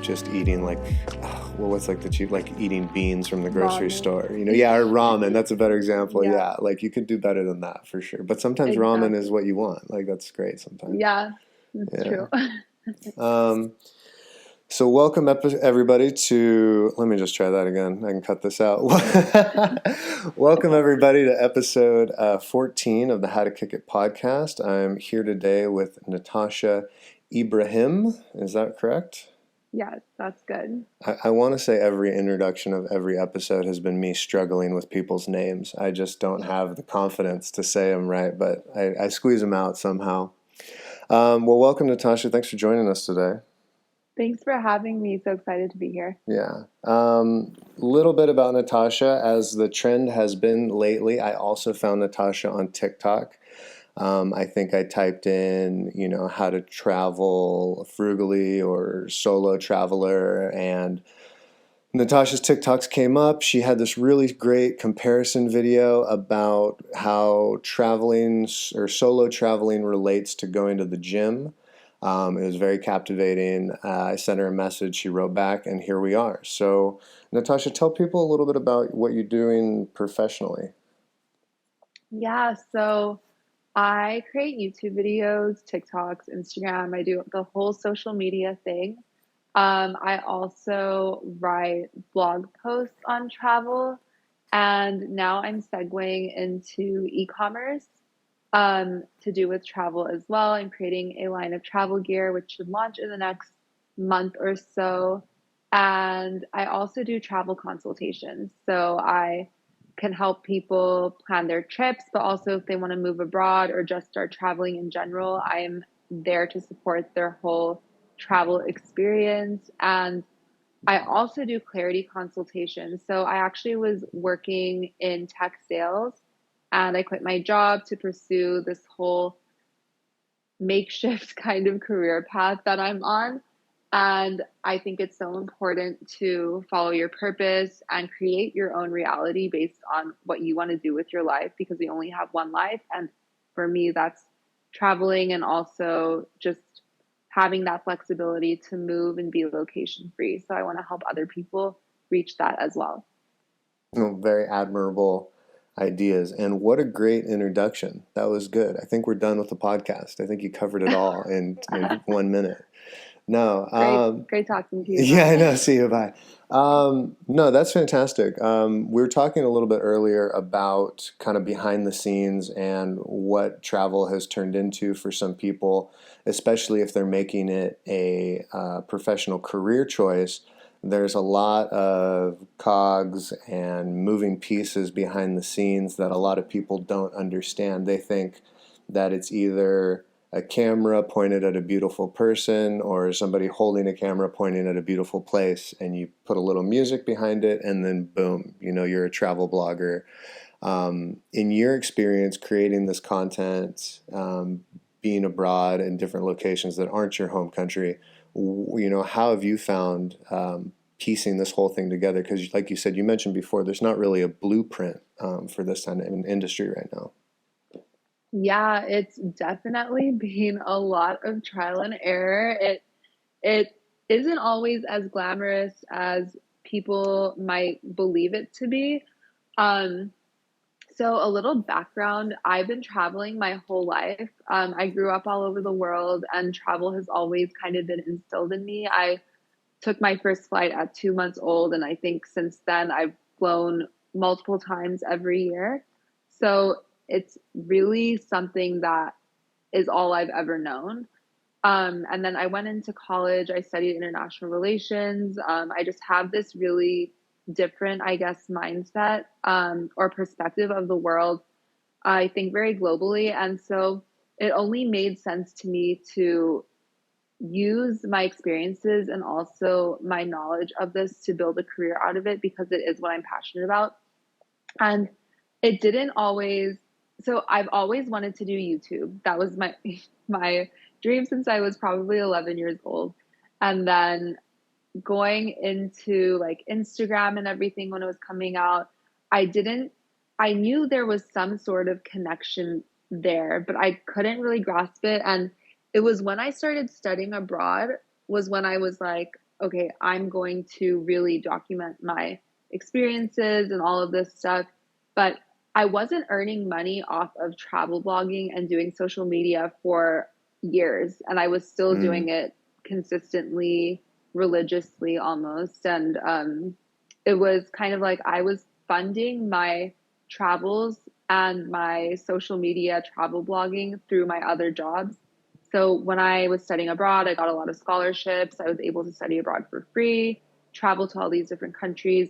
just eating like, well, what's like the cheap, like eating beans from the grocery Ramen. store, yeah, or ramen. That's a better example. Yeah, Yeah, like you could do better than that for sure. But sometimes ramen is exactly. what you want. Like that's great sometimes. Yeah, that's Yeah. true. Um, so welcome everybody to, let me just try that again. I can cut this out. Welcome everybody to episode 14 of the How to Kick It podcast. I'm here today with Natasha Ibrahim. Is that correct? Yes, that's good. I want to say every introduction of every episode has been me struggling with people's names. I just don't have the confidence to say them right, but I squeeze them out somehow. Well, welcome, Natasha. Thanks for joining us today. Thanks for having me. So excited to be here. Yeah. Little bit about Natasha. As the trend has been lately, I also found Natasha on TikTok. I think I typed in, how to travel frugally or solo traveler, and Natasha's TikToks came up. She had this really great comparison video about how traveling or solo traveling relates to going to the gym. It was very captivating. I sent her a message. She wrote back, and here we are. So, Natasha, tell people a little bit about what you're doing professionally. Yeah, so I create YouTube videos, TikToks, Instagram. I do the whole social media thing. I also write blog posts on travel, and now I'm segueing into e-commerce to do with travel as well. I'm creating a line of travel gear, which should launch in the next month or so. And I also do travel consultations. So I can help people plan their trips, but also if they want to move abroad or just start traveling in general, I am there to support their whole travel experience. And I also do clarity consultations. So I actually was working in tech sales and I quit my job to pursue this whole makeshift kind of career path that I'm on. And I think it's so important to follow your purpose and create your own reality based on what you want to do with your life because we only have one life. And for me, that's traveling and also just having that flexibility to move and be location free. So I want to help other people reach that as well. Very admirable ideas. And what a great introduction. That was good. I think we're done with the podcast. I think you covered it all in 1 minute. No, Great talking to you, yeah, Matt. I know. See you. Bye. No, that's fantastic. We were talking a little bit earlier about kind of behind the scenes and what travel has turned into for some people, especially if they're making it a professional career choice. There's a lot of cogs and moving pieces behind the scenes that a lot of people don't understand. They think that it's either a camera pointed at a beautiful person or somebody holding a camera pointing at a beautiful place, and you put a little music behind it, and then boom, you're a travel blogger. In your experience creating this content, being abroad in different locations that aren't your home country, how have you found piecing this whole thing together? Because like you said, you mentioned before, there's not really a blueprint for this kind of industry right now. Yeah, it's definitely been a lot of trial and error. It isn't always as glamorous as people might believe it to be. Um, so a little background, I've been traveling my whole life. I grew up all over the world and travel has always kind of been instilled in me. I took my first flight at 2 months old, and I think since then I've flown multiple times every year. So it's really something that is all I've ever known. And then I went into college. I studied international relations. I just have this really different, I guess, mindset or perspective of the world. I think very globally. And so it only made sense to me to use my experiences and also my knowledge of this to build a career out of it because it is what I'm passionate about. And it didn't always, so I've always wanted to do YouTube. That was my my dream since I was probably 11 years old. And then going into like Instagram and everything when it was coming out, I knew there was some sort of connection there, but I couldn't really grasp it. And it was when I started studying abroad was when I was like, okay, I'm going to really document my experiences and all of this stuff. But I wasn't earning money off of travel blogging and doing social media for years, and I was still doing Mm, it consistently, religiously almost. And it was kind of like I was funding my travels and my social media travel blogging through my other jobs. So when I was studying abroad, I got a lot of scholarships. I was able to study abroad for free, travel to all these different countries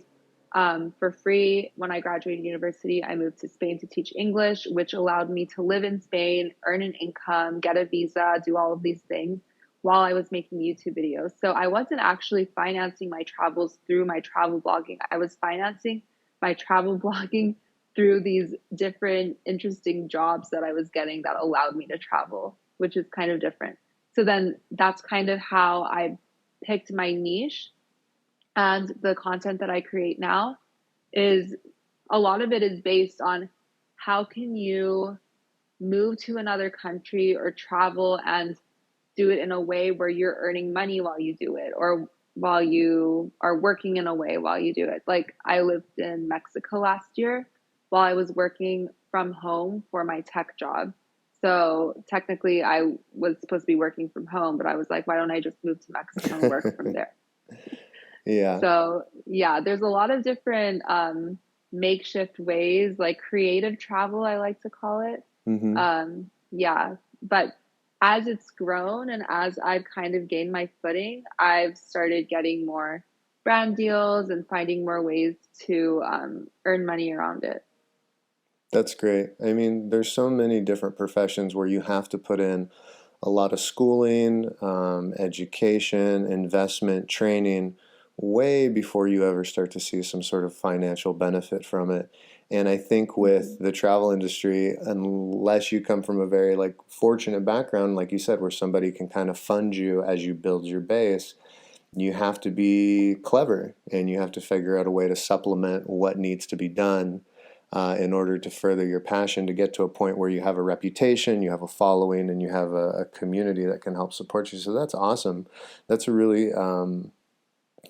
for free. When I graduated university, I moved to Spain to teach English, which allowed me to live in Spain, earn an income, get a visa, do all of these things while I was making YouTube videos. So I wasn't actually financing my travels through my travel blogging. I was financing my travel blogging through these different interesting jobs that I was getting that allowed me to travel, which is kind of different. So then that's kind of how I picked my niche, and the content that I create now is a lot of it is based on how can you move to another country or travel and do it in a way where you're earning money while you do it, or while you are working in a way while you do it. Like I lived in Mexico last year while I was working from home for my tech job. So technically I was supposed to be working from home, but I was like, why don't I just move to Mexico and work from there? yeah. So yeah, there's a lot of different makeshift ways, like creative travel, I like to call it. Hmm. Yeah, but as it's grown and as I've kind of gained my footing, I've started getting more brand deals and finding more ways to earn money around it. That's great. I mean, there's so many different professions where you have to put in a lot of schooling, education, investment, training, way before you ever start to see some sort of financial benefit from it. And I think with Mhm. the travel industry, unless you come from a very like fortunate background, like you said, where somebody can kind of fund you as you build your base, you have to be clever and you have to figure out a way to supplement what needs to be done in order to further your passion to get to a point where you have a reputation, you have a following, and you have a community that can help support you. So that's awesome. That's a really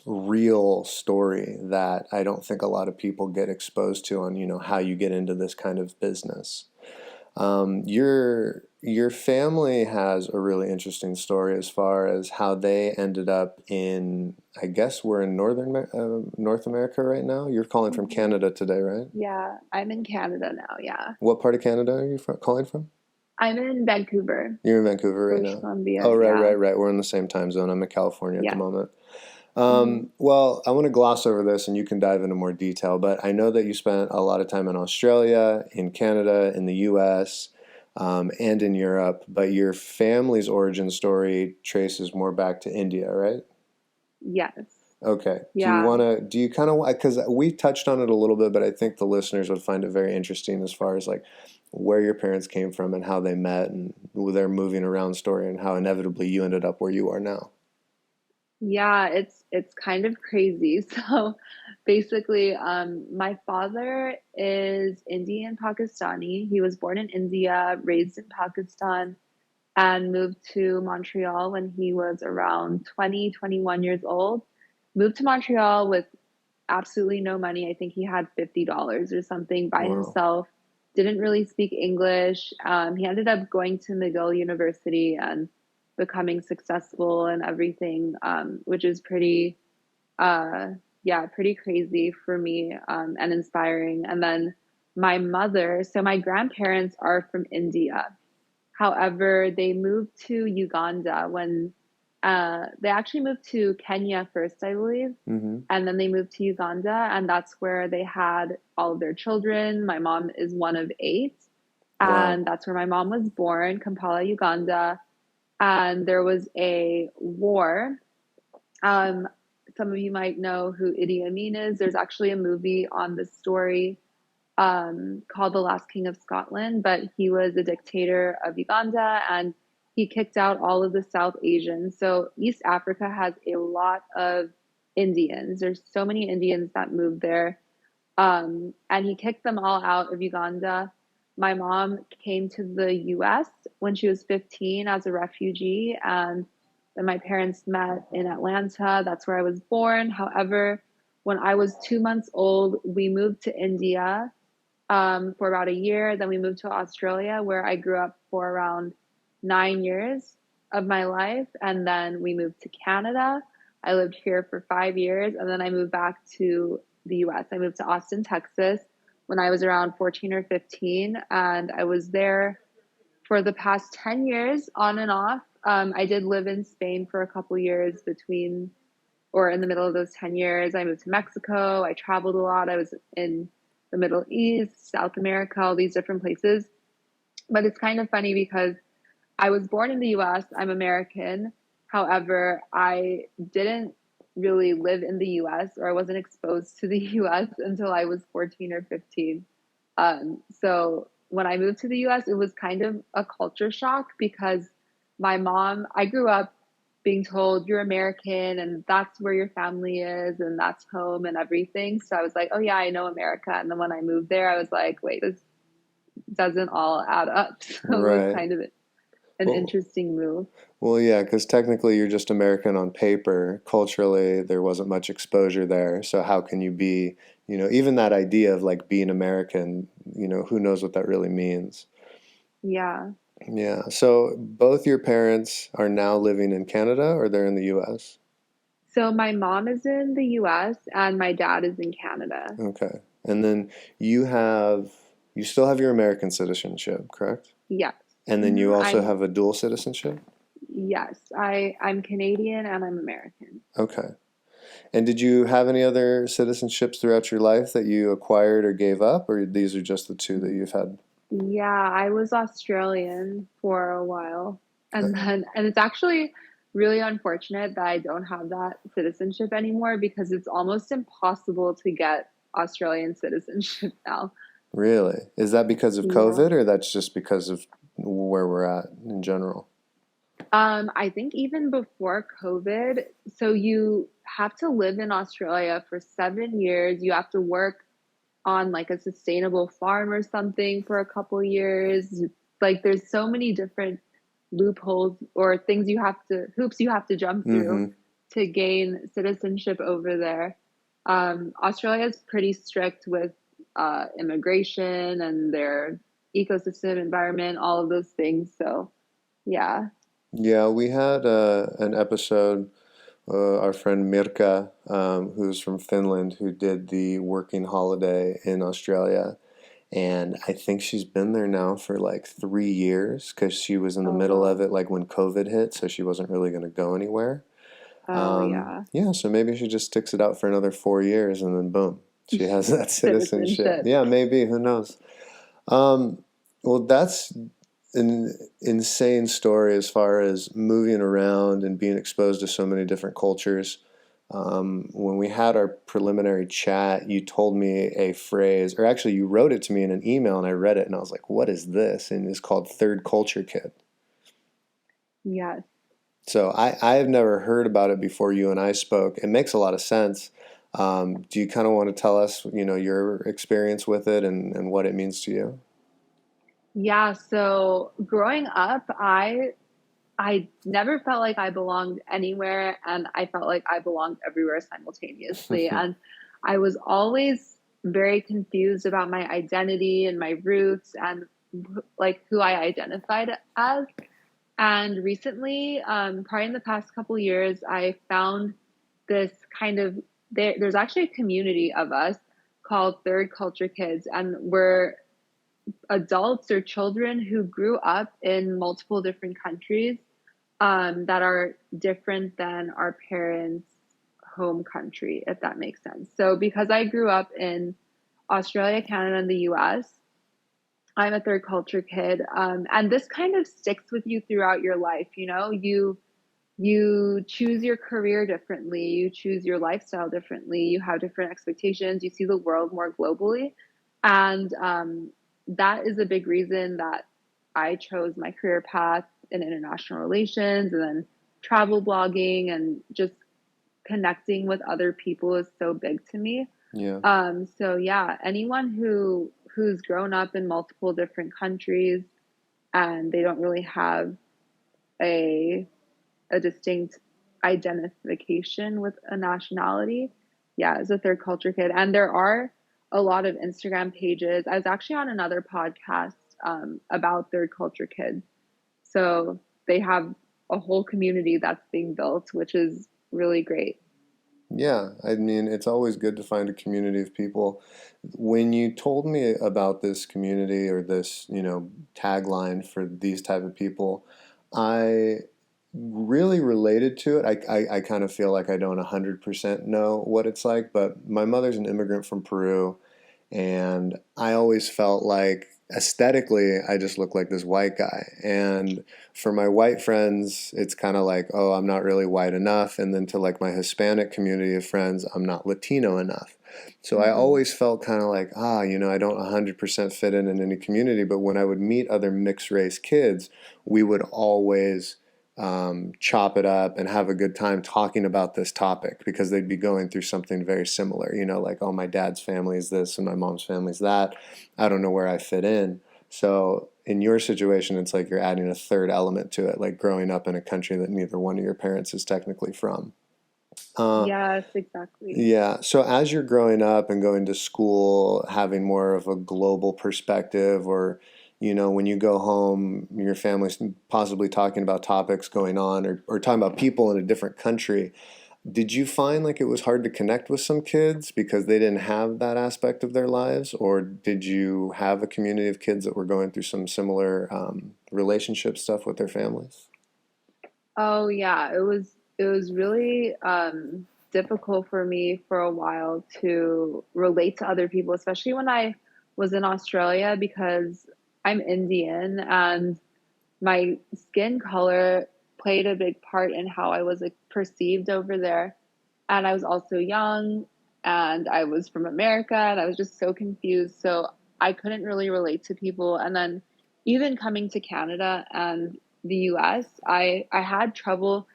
real story that I don't think a lot of people get exposed to on, how you get into this kind of business. Your family has a really interesting story as far as how they ended up in. I guess we're in North America right now. You're calling from Mhm. Canada today, right? Yeah, I'm in Canada now. Yeah, What part of Canada are you calling from? I'm in Vancouver, You're in Vancouver right British now. Columbia. Oh, right, Yeah. right, right. We're in the same time zone. I'm in California at the Yes. moment. Hmm. Well, I want to gloss over this and you can dive into more detail, but I know that you spent a lot of time in Australia, in Canada, in the US, and in Europe, but your family's origin story traces more back to India, right? Yes. Okay. Yeah. Do you kind of, because we touched on it a little bit, but I think the listeners would find it very interesting as far as like where your parents came from and how they met and their moving around story and how inevitably you ended up where you are now. Yeah, it's kind of crazy. So basically, my father is Indian Pakistani. He was born in India, raised in Pakistan, and moved to Montreal when he was around 20, 21 years old. Moved to Montreal with absolutely no money. I think he had $50 or something by Wow. himself. Didn't really speak English. He ended up going to McGill University and becoming successful and everything, which is pretty, uh, yeah, pretty crazy for me and inspiring. And then my mother, so my grandparents are from India. However, they moved to Uganda when they actually moved to Kenya first, I believe, Hmm. and then they moved to Uganda, and that's where they had all of their children. My mom is one of eight, Wow. and that's where my mom was born, Kampala, Uganda. And there was a war. Um, some of you might know who Idi Amin is. There's actually a movie on this story called The Last King of Scotland, but he was a dictator of Uganda and he kicked out all of the South Asians. So East Africa has a lot of Indians. There's so many Indians that moved there. And he kicked them all out of Uganda. My mom came to the US when she was 15 as a refugee, and Then my parents met in Atlanta. That's where I was born. However, when I was 2 months old, we moved to India for about a year. Then we moved to Australia, where I grew up for around 9 years of my life. And then we moved to Canada. I lived here for 5 years. And then I moved back to the US. I moved to Austin, Texas when I was around 14 or 15. And I was there for the past 10 years on and off. I did live in Spain for a couple years between or in the middle of those 10 years. I moved to Mexico. I traveled a lot. I was in the Middle East, South America, all these different places. But it's kind of funny because I was born in the US, I'm American. However, I didn't really live in the US or I wasn't exposed to the US until I was 14 or 15. So when I moved to the US, it was kind of a culture shock because my mom, I grew up being told you're American and that's where your family is and that's home and everything. So I was like, oh yeah, I know America. And then when I moved there, I was like, wait, this doesn't all add up. So it was Right. kind of an Well, interesting move. well, yeah, because technically you're just American on paper. Culturally, there wasn't much exposure there. So how can you be, even that idea of like being American, who knows what that really means? Yeah. Yeah. So both your parents are now living in Canada or they're in the US? So my mom is in the US and my dad is in Canada. Okay. And then you have, you still have your American citizenship, correct? Yes. And then you also I'm have a dual citizenship? yes, I'm Canadian and I'm American. Okay. And did you have any other citizenships throughout your life that you acquired or gave up, or these are just the two that you've had? Yeah, I was Australian for a while. Uh, And it's actually really unfortunate that I don't have that citizenship anymore because it's almost impossible to get Australian citizenship now. Really? Is that because of Yeah. COVID, or that's just because of where we're at in general? I think even before COVID, so you have to live in Australia for 7 years. You have to work on like a sustainable farm or something for a couple years. Like there's so many different loopholes or things you have to hoops you have to jump through Mm-hmm. to gain citizenship over there. Australia is pretty strict with immigration and their ecosystem, environment, all of those things. So yeah. Yeah, we had an episode, our friend Mirka, who's from Finland, who did the working holiday in Australia. And I think she's been there now for like 3 years because she was in the Oh middle of wow. it, like when COVID hit, so she wasn't really going to go anywhere. Oh yeah. Yeah, so maybe she just sticks it out for another 4 years and then boom, she has that citizenship. Citizenship. Yeah, maybe, who knows? Um, well, that's an insane story as far as moving around and being exposed to so many different cultures. When we had our preliminary chat, you told me a phrase, or actually, you wrote it to me in an email, and I read it, and I was like, "What is this?" And it's called "Third Culture Kid." Yes. So I have never heard about it before you and I spoke. It makes a lot of sense. Do you kind of want to tell us, your experience with it and what it means to you? Yeah, so growing up, I never felt like I belonged anywhere and I felt like I belonged everywhere simultaneously. And I was always very confused about my identity and my roots and like who I identified as. And recently, probably in the past couple years, I found this kind of there's actually a community of us called Third Culture Kids, and we're adults or children who grew up in multiple different countries that are different than our parents' home country, if that makes sense. So, because I grew up in Australia, Canada, and the US, I'm a third culture kid. And this kind of sticks with you throughout your life. You choose your career differently, you choose your lifestyle differently, you have different expectations, you see the world more globally. And that is a big reason that I chose my career path in international relations and then travel blogging and just connecting with other people is so big to me. Yeah. So yeah, anyone who's grown up in multiple different countries and they don't really have a a distinct identification with a nationality. Yeah, as a third culture kid. And there are a lot of Instagram pages. I was actually on another podcast about third culture kids. So they have a whole community that's being built, which is really great. Yeah, I mean, it's always good to find a community of people. When you told me about this community or this, tagline for these type of people, I really related to it. I kind of feel like I don't 100% know what it's like, but my mother's an immigrant from Peru, and I always felt like aesthetically I just look like this white guy. And for my white friends, it's kind of like, oh, I'm not really white enough. And then to like my Hispanic community of friends, I'm not Latino enough. So I Hmm. always felt kind of like, I don't 100% fit in any community. But when I would meet other mixed race kids, we would always chop it up and have a good time talking about this topic because they'd be going through something very similar. Like, oh, my dad's family is this and my mom's family is that. I don't know where I fit in. So in your situation, it's like you're adding a third element to it, like growing up in a country that neither one of your parents is technically from. Uh, Yes, exactly. yeah. So as you're growing up and going to school, having more of a global perspective, or, when you go home, your family's possibly talking about topics going on or talking about people in a different country. Did you find like it was hard to connect with some kids because they didn't have that aspect of their lives? Or did you have a community of kids that were going through some similar relationship stuff with their families? Oh yeah, it was really difficult for me for a while to relate to other people, especially when I was in Australia because I'm Indian and my skin color played a big part in how I was like perceived over there. And I was also young and I was from America and I was just so confused. So I couldn't really relate to people. And then even coming to Canada and the US, I had trouble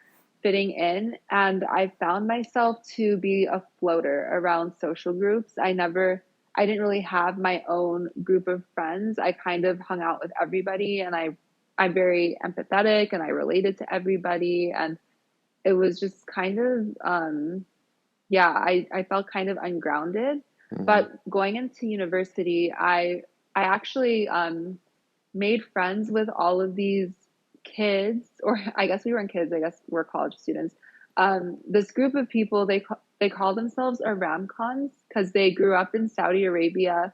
fitting in and I found myself to be a floater around social groups. I didn't really have my own group of friends. I kind of hung out with everybody and I'm very empathetic and I related to everybody and it was just kind of yeah, I felt kind of ungrounded. Hmm. But going into university, I actually made friends with all of these kids, or I guess we weren't kids, I guess we're college students. This group of people, they call themselves Aramcons because they grew up in Saudi Arabia.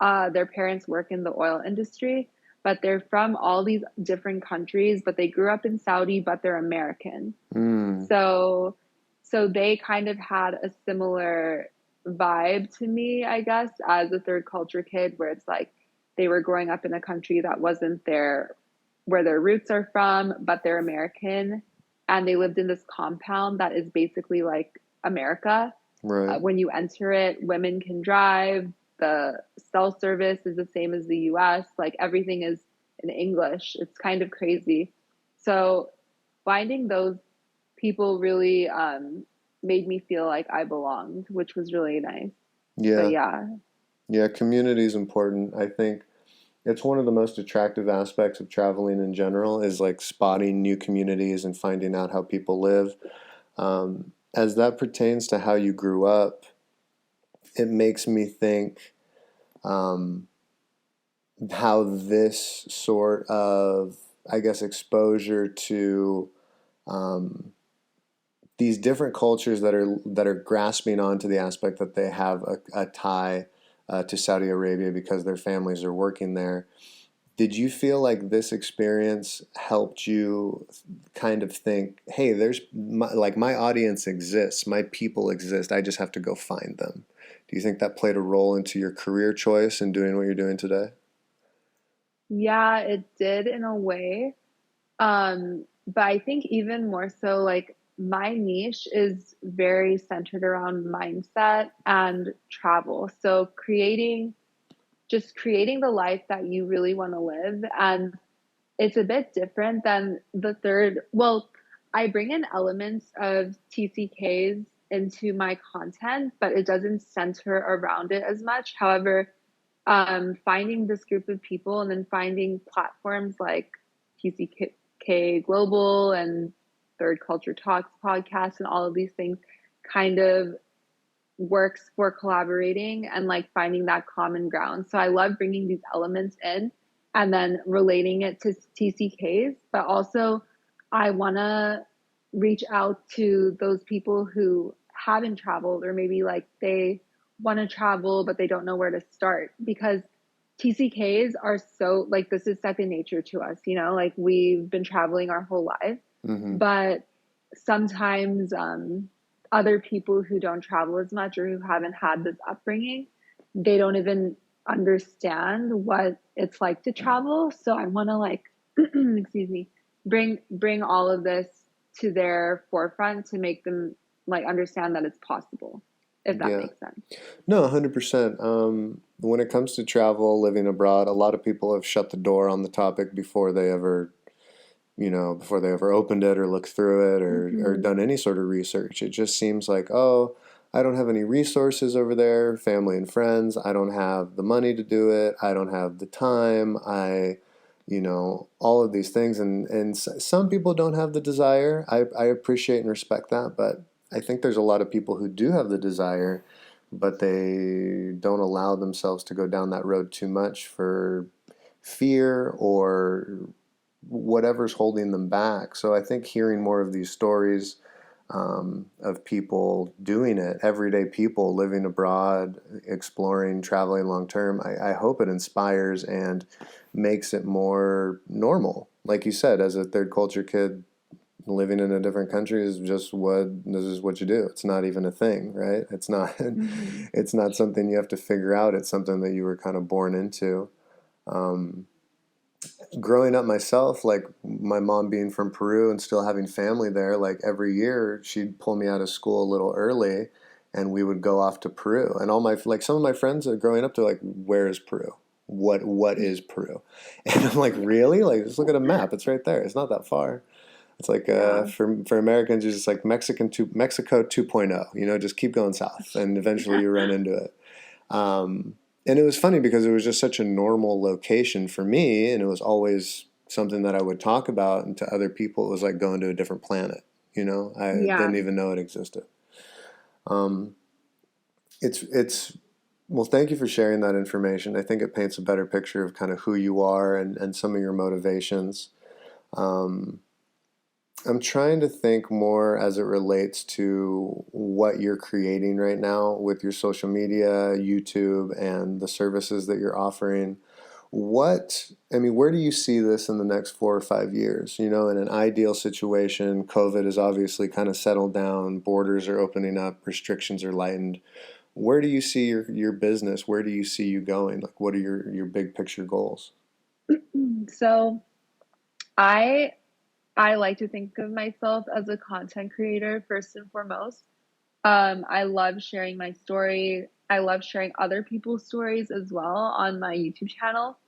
Their parents work in the oil industry, but they're from all these different countries, but they grew up in Saudi, but they're American. Mm, So so they kind of had a similar vibe to me, I guess, as a third culture kid, where it's like they were growing up in a country that wasn't where their roots are from, but they're American. And they lived in this compound that is basically like America. right. When you enter it, women can drive. The cell service is the same as the US. Like everything is in English. It's kind of crazy. So finding those people really made me feel like I belonged, which was really nice. But Yeah. yeah, Yeah. Community is important. I think it's one of the most attractive aspects of traveling in general is like spotting new communities and finding out how people live. As that pertains to how you grew up, it makes me think um, how this sort of, I guess, exposure to um, these different cultures that are grasping onto the aspect that they have a tie to Saudi Arabia because their families are working there. Did you feel like this experience helped you kind of think, hey, my audience exists, my people exist, I just have to go find them? Do you think that played a role into your career choice and doing what you're doing today? yeah, it did in a way. But I think even more so, like my niche is very centered around mindset and travel. So creating the life that you really want to live. And it's a bit different than the third. Well, I bring in elements of TCKs into my content, but it doesn't center around it as much. However, finding this group of people and then finding platforms like TCK Global and Third Culture Talks podcast and all of these things kind of works for collaborating and like finding that common ground. So I love bringing these elements in and then relating it to TCKs, but also I want to reach out to those people who haven't traveled or maybe like they want to travel but they don't know where to start because TCKs are so like this is second nature to us, you know, like we've been traveling our whole life, Mm-hmm. but sometimes other people who don't travel as much or who haven't had this upbringing, they don't even understand what it's like to travel. So I want to like, excuse me, bring all of this to their forefront to make them like understand that it's possible, if that Yeah. makes sense. No, 100%. When it comes to travel, living abroad, a lot of people have shut the door on the topic before they ever, before they ever opened it or looked through it or Mm-hmm. done any sort of research. It just seems like, oh, I don't have any resources over there, family and friends. I don't have the money to do it. I don't have the time. All of these things. And some people don't have the desire. I appreciate and respect that. But I think there's a lot of people who do have the desire, but they don't allow themselves to go down that road too much for fear or whatever's holding them back. So I think hearing more of these stories of people doing it, everyday people living abroad, exploring, traveling long term, I hope it inspires and makes it more normal. Like you said, as a third culture kid, living in a different country is just this is what you do. It's not even a thing, right? It's not Mm-hmm. it's not something you have to figure out. It's something that you were kind of born into. Um, Growing up myself, like my mom being from Peru and still having family there, like every year she'd pull me out of school a little early and we would go off to Peru. And like some of my friends that are growing up, they're like, where is Peru? What is Peru? And I'm like, really? Like, just look at a map. It's right there. It's not that far. It's like Yeah. for Americans, it's just like Mexico 2.0. Just keep going south, and eventually you run into it. Um, and it was funny because it was just such a normal location for me, and it was always something that I would talk about, and to other people, it was like going to a different planet. I Yeah. didn't even know it existed. Um, it's well, thank you for sharing that information. I think it paints a better picture of kind of who you are and some of your motivations. Um, I'm trying to think more as it relates to what you're creating right now with your social media, YouTube, and the services that you're offering. Where do you see this in the next 4 or 5 years? In an ideal situation, COVID is obviously kind of settled down, borders are opening up, restrictions are lightened. Where do you see your business? Where do you see you going? Like, what are your big picture goals? So I I like to think of myself as a content creator first and foremost. I love sharing my story. I love sharing other people's stories as well on my YouTube channel.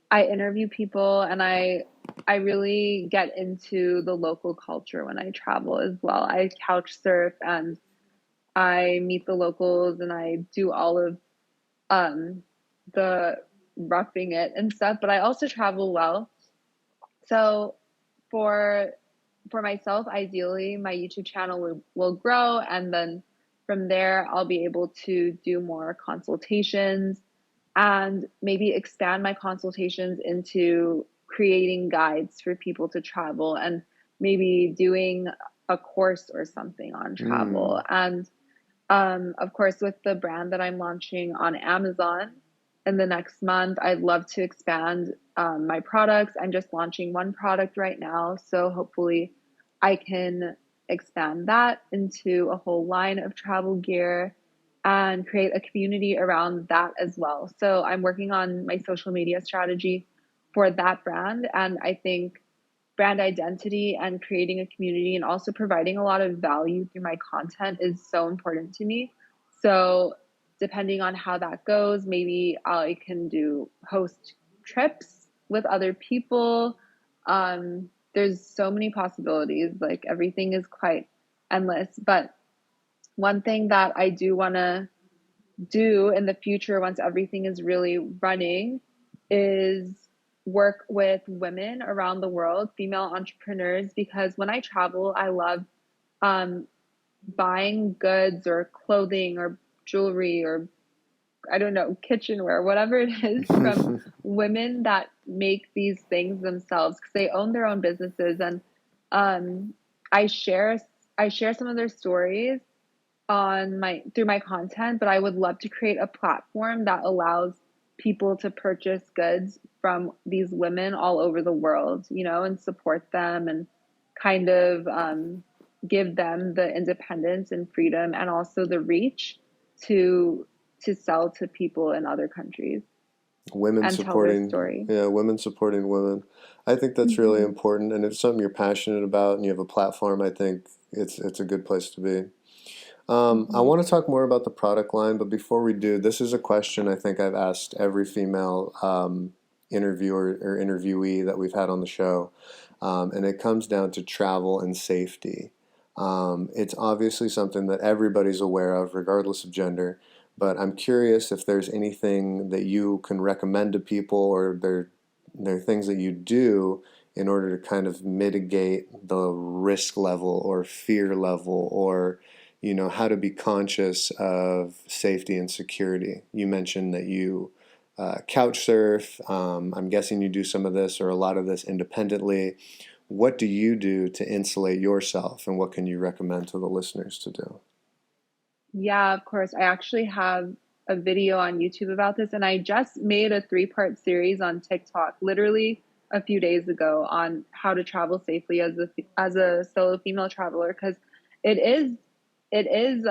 I interview people and I really get into the local culture when I travel as well. I couch surf and I meet the locals and I do all of um the roughing it and stuff, but I also travel well. So for for myself, ideally, my YouTube channel will grow, and then from there, I'll be able to do more consultations and maybe expand my consultations into creating guides for people to travel and maybe doing a course or something on travel. Mm, And of course, with the brand that I'm launching on Amazon in the next month, I'd love to expand my products. I'm just launching one product right now. So hopefully, I can expand that into a whole line of travel gear and create a community around that as well. So I'm working on my social media strategy for that brand. And I think brand identity and creating a community and also providing a lot of value through my content is so important to me. So, depending on how that goes, maybe I can do host trips with other people. There's so many possibilities, like everything is quite endless. But one thing that I do want to do in the future once everything is really running is work with women around the world, female entrepreneurs, because when I travel, I love um, buying goods or clothing or jewelry or I don't know, kitchenware, whatever it is from women that make these things themselves because they own their own businesses. And um, I share I share some of their stories on my through my content, but I would love to create a platform that allows people to purchase goods from these women all over the world, you know, and support them and kind of give them the independence and freedom and also the reach to sell to people in other countries Women and tell their supporting, story. yeah, women supporting women. I think that's really Hmm. important, and if it's something you're passionate about and you have a platform, I think it's a good place to be. I Hmm. want to talk more about the product line, but before we do, this is a question I think I've asked every female interviewer or interviewee that we've had on the show, and it comes down to travel and safety. It's obviously something that everybody's aware of, regardless of gender, but I'm curious if there's anything that you can recommend to people, or there are things that you do in order to kind of mitigate the risk level or fear level, or how to be conscious of safety and security. You mentioned that you couch surf. I'm guessing you do some of this or a lot of this independently. What do you do to insulate yourself, and what can you recommend to the listeners to do? Yeah, of course. I actually have a video on YouTube about this, and I just made a three-part series on TikTok literally a few days ago on how to travel safely as a solo female traveler because it is it is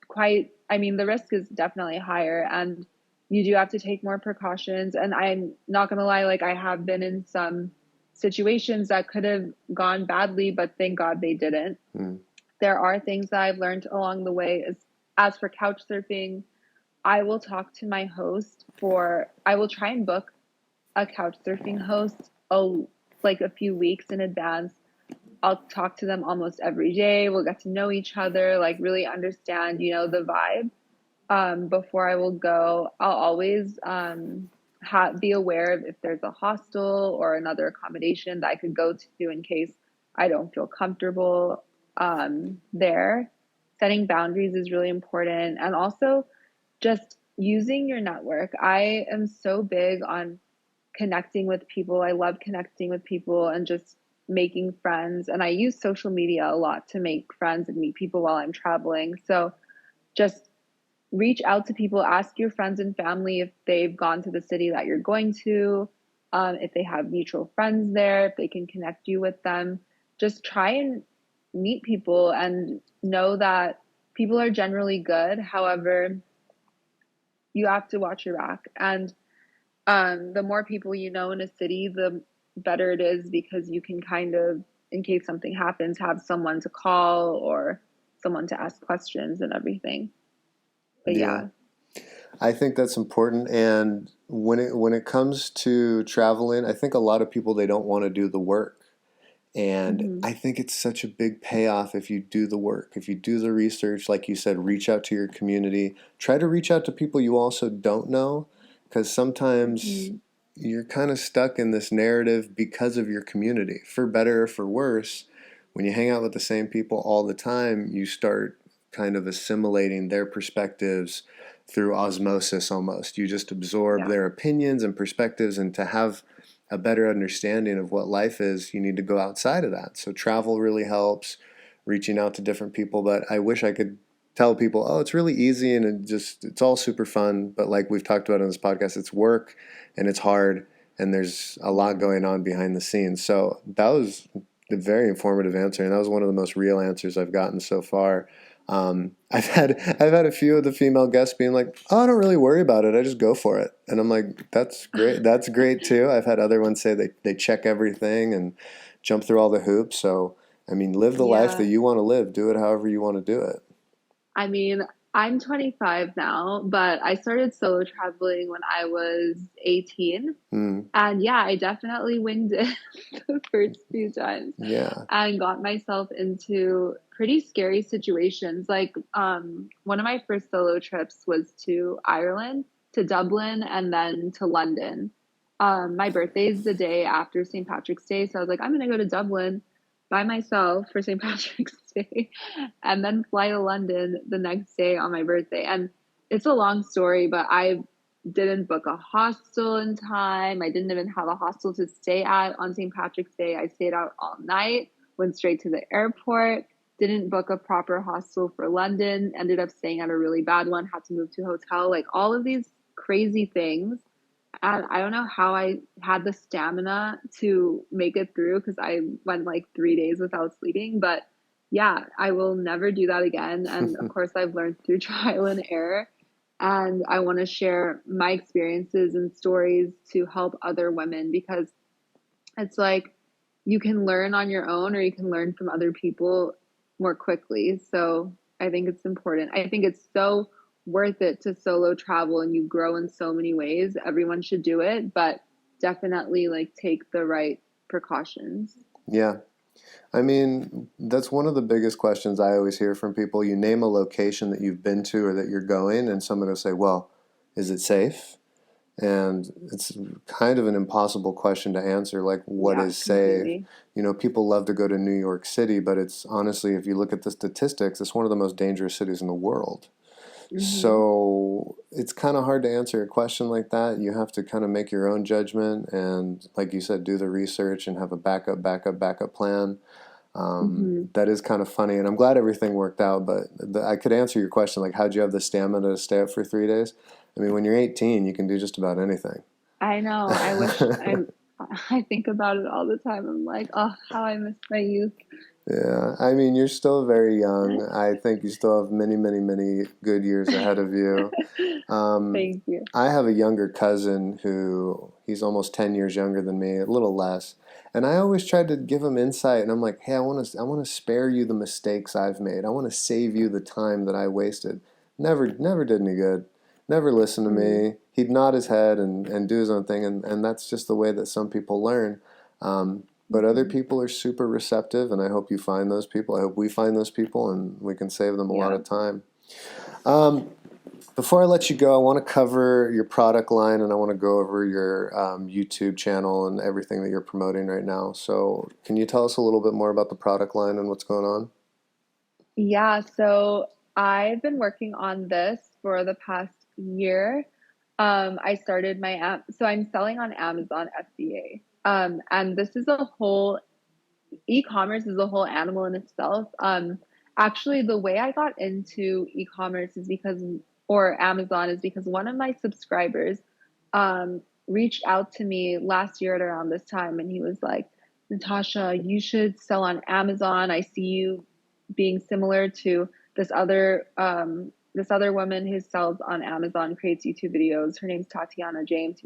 quite, I mean, the risk is definitely higher and you do have to take more precautions. And I'm not going to lie, like, I have been in some situations that could have gone badly, but thank God they didn't. Hmm. There are things that I've learned along the way. As for couch surfing, I will talk to my host I will try and book a couch surfing host like a few weeks in advance. I'll talk to them almost every day. We'll get to know each other, like really understand, you know, the vibe. Before I will go, I'll always be aware of if there's a hostel or another accommodation that I could go to in case I don't feel comfortable there. Setting boundaries is really important. And also just using your network. I am so big on connecting with people. I love connecting with people and just making friends. And I use social media a lot to make friends and meet people while I'm traveling. So just reach out to people, ask your friends and family if they've gone to the city that you're going to, if they have mutual friends there, if they can connect you with them. Just try and meet people and know that people are generally good. However, you have to watch your back. And the more people you know in a city, the better it is because you can kind of, in case something happens, have someone to call or someone to ask questions and everything. But Yeah, yeah. I think that's important. And when it comes to traveling, I think a lot of people, they don't want to do the work. And Hmm. I think it's such a big payoff if you do the work, if you do the research, like you said, reach out to your community, try to reach out to people you also don't know, because sometimes Hmm. you're kind of stuck in this narrative because of your community. For better or for worse, when you hang out with the same people all the time, you start kind of assimilating their perspectives through osmosis almost. You just absorb Yeah. their opinions and perspectives, and to have a better understanding of what life is, you need to go outside of that. So travel really helps, reaching out to different people. But I wish I could tell people, oh, it's really easy and it's all super fun. But like we've talked about on this podcast, it's work and it's hard and there's a lot going on behind the scenes. So that was a very informative answer, and that was one of the most real answers I've gotten so far. I've had a few of the female guests being like, "Oh, I don't really worry about it. I just go for it," and I'm like, "That's great. That's great too." I've had other ones say they check everything and jump through all the hoops. So I mean, live the life that Yeah. you want to live. Do it however you want to do it. I mean, I'm 25 now, but I started solo traveling when I was 18. Mm, And yeah, I definitely winged it the first few times yeah. and got myself into pretty scary situations. Like, one of my first solo trips was to Ireland, to Dublin, and then to London. My birthday's the day after St. Patrick's Day, so I was like, I'm gonna go to Dublin by myself for St. Patrick's Day, and then fly to London the next day on my birthday. And it's a long story, but I didn't book a hostel in time. I didn't even have a hostel to stay at on St. Patrick's Day. I stayed out all night, went straight to the airport, didn't book a proper hostel for London, ended up staying at a really bad one, had to move to a hotel, like all of these crazy things. And I don't know how I had the stamina to make it through because I went like 3 days without sleeping. But yeah, I will never do that again. And of course, I've learned through trial and error. And I want to share my experiences and stories to help other women because it's like you can learn on your own or you can learn from other people more quickly. So I think it's important. I think it's so worth it to solo travel and you grow in so many ways. Everyone should do it, but definitely like take the right precautions. Yeah. I mean, that's one of the biggest questions I always hear from people. You name a location that you've been to or that you're going, and someone will say, well, is it safe? And it's kind of an impossible question to answer, like, what Yeah, is safe? completely. People love to go to New York City, but it's honestly, if you look at the statistics, it's one of the most dangerous cities in the world. Hmm. So it's kind of hard to answer a question like that. You have to kind of make your own judgment and, like you said, do the research and have a backup plan. Hmm. That is kind of funny, and I'm glad everything worked out. But I could answer your question, like, how'd you have the stamina to stay up for 3 days? I mean, when you're 18, you can do just about anything. I know. I wish I think about it all the time. I'm like, oh, how I miss my youth. Yeah, I mean, you're still very young. I think you still have many, many, many good years ahead of you. Um, Thank you. I have a younger cousin who he's almost 10 years younger than me, a little less. And I always tried to give him insight and I'm like, "Hey, I want to spare you the mistakes I've made. I want to save you the time that I wasted." Never did any good. Never listened to Mm, me. He'd nod his head and do his own thing and that's just the way that some people learn. But other mhm. people are super receptive and I hope you find those people. I hope we find those people and we can save them a lot Yeah. of time. Um, Before I let you go, I want to cover your product line and I want to go over your YouTube channel and everything that you're promoting right now. So, can you tell us a little bit more about the product line and what's going on? Yeah, so I've been working on this for the past year. I started my app, so I'm selling on Amazon FBA. And this is a whole e-commerce is a whole animal in itself. Actually, the way I got into e-commerce is because, or Amazon is because one of my subscribers, reached out to me last year at around this time, and he was like, Natasha, you should sell on Amazon. I see you being similar to this other woman who sells on Amazon, creates YouTube videos. Her name's Tatiana James.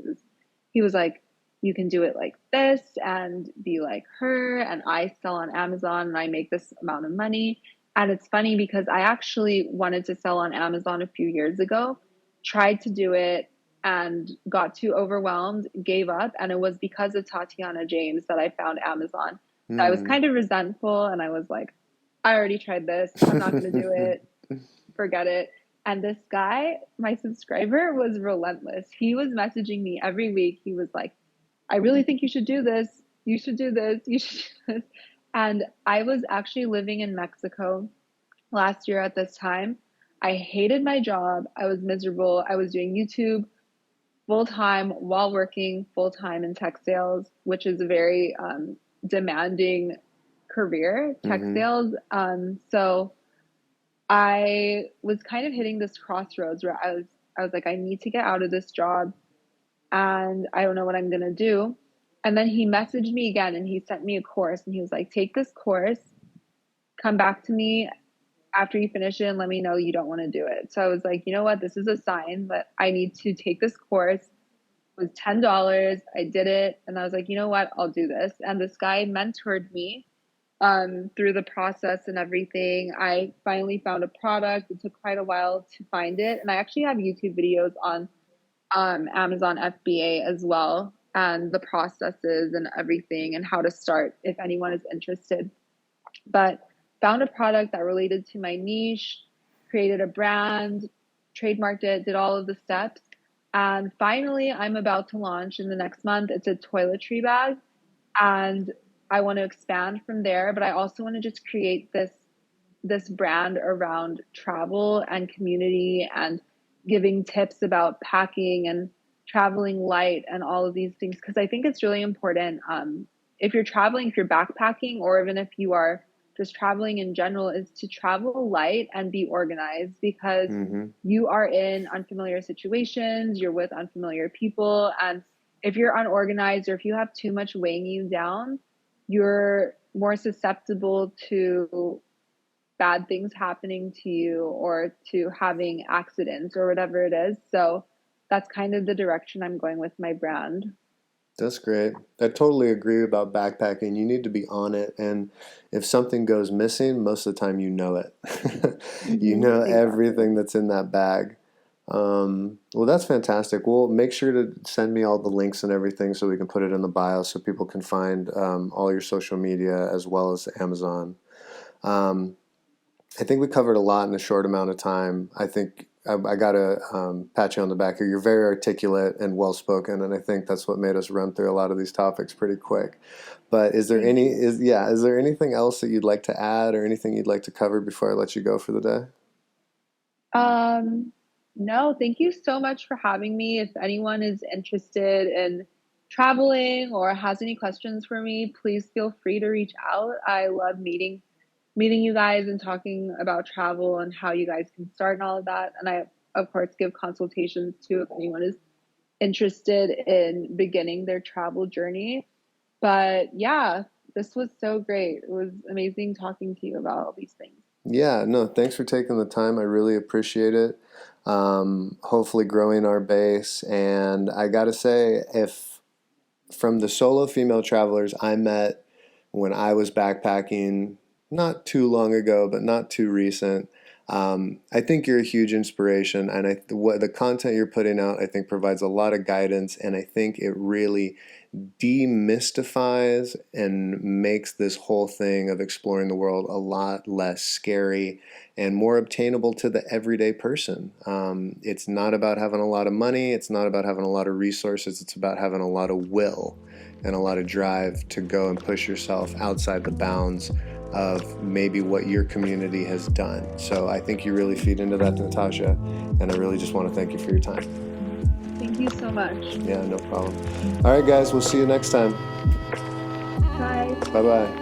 He was like, you can do it like this and be like her, and I sell on Amazon and I make this amount of money. And it's funny because I actually wanted to sell on Amazon a few years ago, tried to do it and got too overwhelmed, gave up, and it was because of Tatiana James that I found Amazon. So I was Hmm. kind of resentful and I was like, I already tried this, I'm not going to do it, forget it. And this guy, my subscriber, was relentless. He was messaging me every week. He was like, I really think you should do this. You should do this. You should do this. And I was actually living in Mexico last year at this time. I hated my job. I was miserable. I was doing YouTube full time while working full time in tech sales, which is a very demanding career, tech Hmm. sales. So I was kind of hitting this crossroads where I was like, I need to get out of this job and I don't know what I'm gonna do. And then he messaged me again and he sent me a course and he was like, take this course, come back to me after you finish it and let me know you don't want to do it. So I was like, you know what? This is a sign that I need to take this course. It was $10. I did it. And I was like, you know what? I'll do this. And this guy mentored me through the process and everything. I finally found a product. It took quite a while to find it. And I actually have YouTube videos on Amazon FBA as well, and the processes and everything, and how to start if anyone is interested. But found a product that related to my niche, created a brand, trademarked it, did all of the steps. And finally, I'm about to launch in the next month. It's a toiletry bag, and I want to expand from there, but I also want to just create this brand around travel and community and giving tips about packing and traveling light and all of these things, because I think it's really important, if you're traveling, if you're backpacking, or even if you are just traveling in general, is to travel light and be organized, because Mm-hmm. you are in unfamiliar situations, you're with unfamiliar people, and if you're unorganized or if you have too much weighing you down, you're more susceptible to bad things happening to you or to having accidents or whatever it is. So that's kind of the direction I'm going with my brand. That's great. I totally agree about backpacking. You need to be on it, and if something goes missing, most of the time you know it. You know Exactly. everything that's in that bag. Well, that's fantastic. Well, make sure to send me all the links and everything so we can put it in the bio so people can find all your social media as well as Amazon. Um, I think we covered a lot in a short amount of time. I think I got to pat you on the back here. You're very articulate and well spoken, and I think that's what made us run through a lot of these topics pretty quick. But Thank you. is there anything else that you'd like to add or anything you'd like to cover before I let you go for the day? Um, no, thank you so much for having me. If anyone is interested in traveling or has any questions for me, please feel free to reach out. I love meeting you guys and talking about travel and how you guys can start and all of that. And I, of course, give consultations too if anyone is interested in beginning their travel journey. But yeah, this was so great. It was amazing talking to you about all these things. Yeah, no, thanks for taking the time. I really appreciate it. Hopefully growing our base. And I gotta say, if from the solo female travelers I met when I was backpacking not too long ago, but not too recent. I think you're a huge inspiration, and what the content you're putting out, I think, provides a lot of guidance, and I think it really demystifies and makes this whole thing of exploring the world a lot less scary and more obtainable to the everyday person. It's not about having a lot of money, it's not about having a lot of resources, it's about having a lot of will and a lot of drive to go and push yourself outside the bounds of maybe what your community has done. So I think you really feed into that, Natasha, and I really just want to thank you for your time. Thank you so much. Yeah, no problem. All right, guys, we'll see you next time. Bye. Bye bye.